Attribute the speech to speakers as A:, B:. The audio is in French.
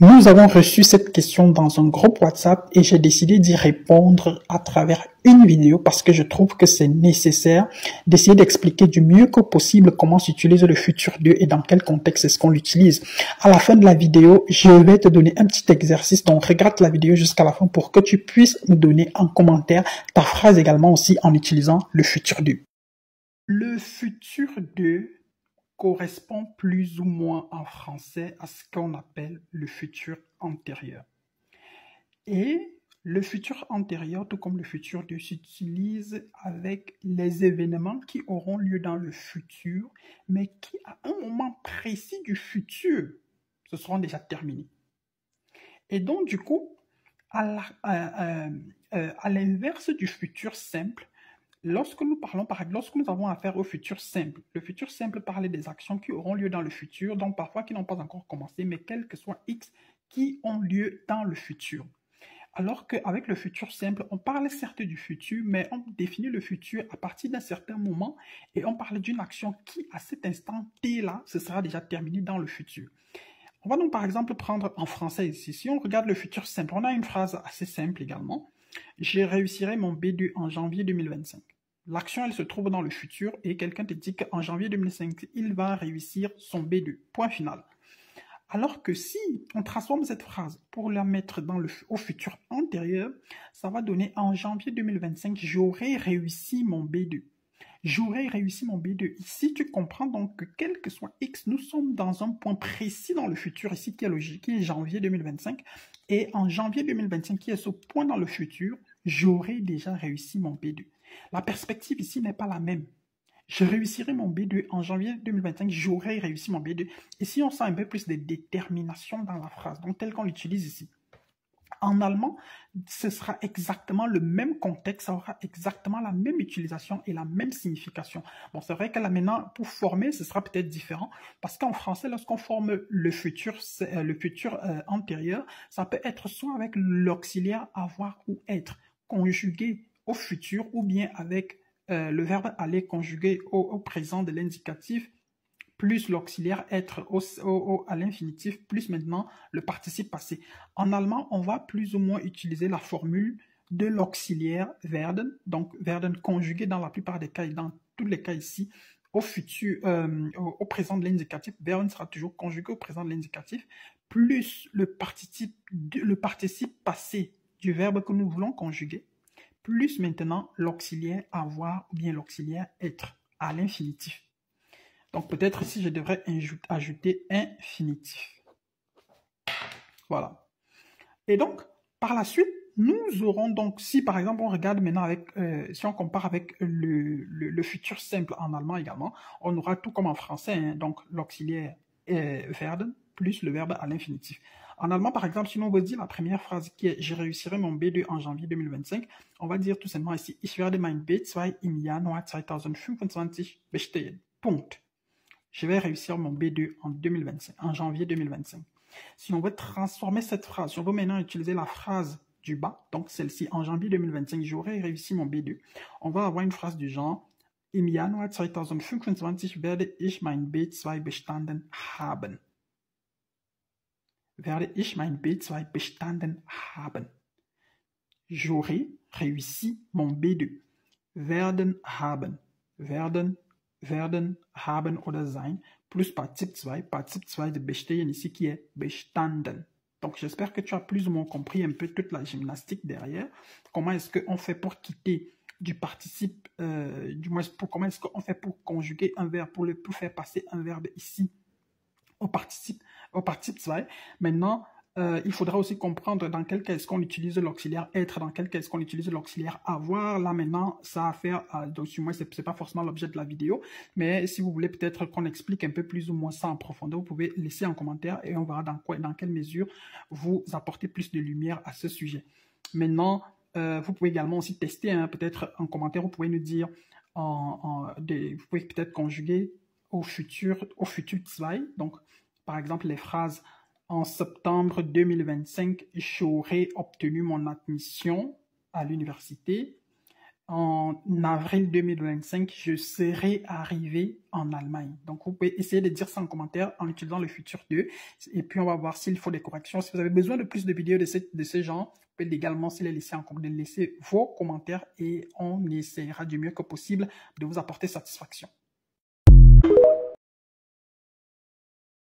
A: Nous avons reçu cette question dans un groupe WhatsApp et j'ai décidé d'y répondre à travers une vidéo parce que je trouve que c'est nécessaire d'essayer d'expliquer du mieux que possible comment s'utilise le futur 2 et dans quel contexte est-ce qu'on l'utilise. À la fin de la vidéo, je vais te donner un petit exercice, donc regarde la vidéo jusqu'à la fin pour que tu puisses me donner en commentaire ta phrase également aussi en utilisant le futur 2. Le futur 2 correspond plus ou moins en français à ce qu'on appelle le futur antérieur. Et le futur antérieur, tout comme le futur 2, s'utilise avec les événements qui auront lieu dans le futur, mais qui, à un moment précis du futur, se seront déjà terminés. Et donc, du coup, à l'inverse du futur simple, lorsque nous parlons, par exemple, lorsque nous avons affaire au futur simple, le futur simple parle des actions qui auront lieu dans le futur, donc parfois qui n'ont pas encore commencé, mais quel que soit X, qui ont lieu dans le futur. Alors qu'avec le futur simple, on parle certes du futur, mais on définit le futur à partir d'un certain moment et on parle d'une action qui, à cet instant T-là, ce sera déjà terminée dans le futur. On va donc par exemple prendre en français ici, si on regarde le futur simple, on a une phrase assez simple également. Je réussirai mon B2 en janvier 2025. L'action, elle se trouve dans le futur et quelqu'un te dit qu'en janvier 2005, il va réussir son B2. Point final. Alors que si on transforme cette phrase pour la mettre au futur antérieur, ça va donner en janvier 2025, j'aurai réussi mon B2. J'aurai réussi mon B2. Ici, tu comprends donc que quel que soit X, nous sommes dans un point précis dans le futur, ici qui est logique, qui est janvier 2025. Et en janvier 2025, qui est ce point dans le futur, j'aurai déjà réussi mon B2. La perspective ici n'est pas la même. Je réussirai mon B2 en janvier 2025, j'aurai réussi mon B2. Ici, on sent un peu plus de détermination dans la phrase, donc telle qu'on l'utilise ici. En allemand, ce sera exactement le même contexte, ça aura exactement la même utilisation et la même signification. Bon, c'est vrai que là maintenant, pour former, ce sera peut-être différent, parce qu'en français, lorsqu'on forme le futur antérieur, ça peut être soit avec l'auxiliaire avoir ou être conjugué au futur, ou bien avec le verbe aller conjugué au présent de l'indicatif, plus l'auxiliaire être à l'infinitif, plus maintenant le participe passé. En allemand, on va plus ou moins utiliser la formule de l'auxiliaire werden, donc werden conjugué dans la plupart des cas, et dans tous les cas ici, au futur, au présent de l'indicatif, werden sera toujours conjugué au présent de l'indicatif, plus le participe passé du verbe que nous voulons conjuguer, plus maintenant l'auxiliaire avoir ou bien l'auxiliaire être à l'infinitif. Donc peut-être ici, je devrais ajouter infinitif. Voilà. Et donc, par la suite, nous aurons donc, si par exemple on regarde maintenant avec, si on compare avec le futur simple en allemand également, on aura tout comme en français, hein, donc l'auxiliaire werden plus le verbe à l'infinitif. En allemand, par exemple, si on veut dire la première phrase qui est « Je réussirai mon B2 en janvier 2025 », on va dire tout simplement ici « Ich werde mein B2 im Januar 2025 bestehen ». Punkt. Je vais réussir mon B2 en 2025, en janvier 2025. Si on veut transformer cette phrase, si on veut maintenant utiliser la phrase du bas, donc celle-ci, en janvier 2025, j'aurai réussi mon B2, on va avoir une phrase du genre « Im Januar 2025 werde ich mein B2 bestanden haben ». Werde ich mein B2 bestanden haben. J'aurai réussi mon B2. Werden haben. Werden, haben oder sein, plus Partizip 2 de bestehen ici qui est bestanden. Donc j'espère que tu as plus ou moins compris un peu toute la gymnastique derrière. Comment est-ce qu'on fait pour quitter du participe, du moins comment est-ce qu'on fait pour conjuguer un verbe, pour faire passer un verbe ici au participe 2. Maintenant, il faudra aussi comprendre dans quel cas est-ce qu'on utilise l'auxiliaire être, dans quel cas est-ce qu'on utilise l'auxiliaire avoir. Là maintenant, ça a à faire, donc sur moi, c'est pas forcément l'objet de la vidéo, mais si vous voulez peut-être qu'on explique un peu plus ou moins ça en profondeur, vous pouvez laisser un commentaire et on verra dans quelle mesure vous apportez plus de lumière à ce sujet. Maintenant, vous pouvez également aussi tester, hein, peut-être en commentaire, vous pouvez nous dire, vous pouvez peut-être conjuguer au futur 2, donc par exemple les phrases en septembre 2025, j'aurai obtenu mon admission à l'université. en avril 2025, je serai arrivé en Allemagne. Donc, vous pouvez essayer de dire ça en commentaire en utilisant le futur 2. Et puis, on va voir s'il faut des corrections. Si vous avez besoin de plus de vidéos de ce genre, vous pouvez également laisser vos commentaires et on essaiera du mieux que possible de vous apporter satisfaction.